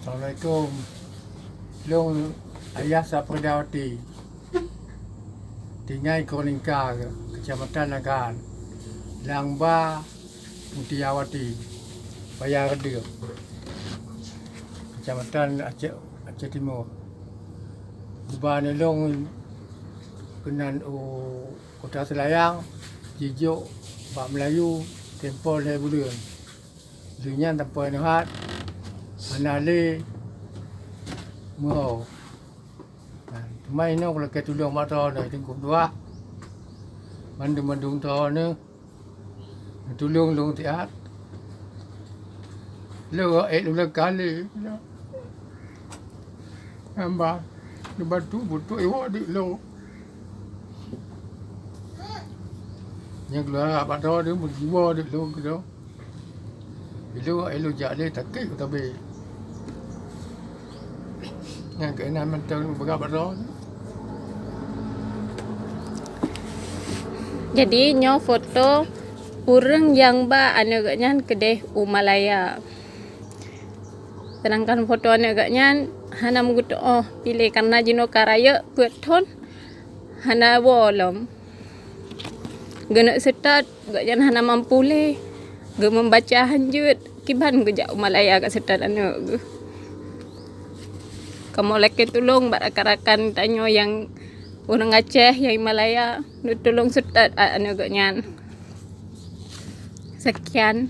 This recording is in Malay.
Assalamualaikum. Long Ayah Sapradawati. Tinggal Kolingka, Kecamatan Nagan. Langba Mutiawati. Bayar Reda. Kecamatan Aceh Timur. Ubah Nelong kenan Kota Selayang, Jijuk, Bak Melayu, Tempol Hai Bulan. Dunyan tanpa Nuhat, Manale, Mau. Mai no kalau kita tolong mak tahu dah tengok dua. Mandung tahu ni. Tolong long tiat. Lo lu kali. Hamba lu batu butuh ewa di lo. Yang keluar mak tahu dia berjiwa di lo gitu. Bila elu jadi takik tapi yang kena mentang berapa dah. Jadi nyo foto urang yang ba anagaknya kedeh Umalaya. Sedangkan foto anagaknya hana mugut pilih karena jino karaya beton hana wolom. Gena setat gaknya hana mampu le. Ge membaca hanjut kiban gejak Umalaya kat setat anak. Kamu lagi tolong barakarakan tanyo yang orang Aceh yang Malaya, tolong setat anaknya. Sekian.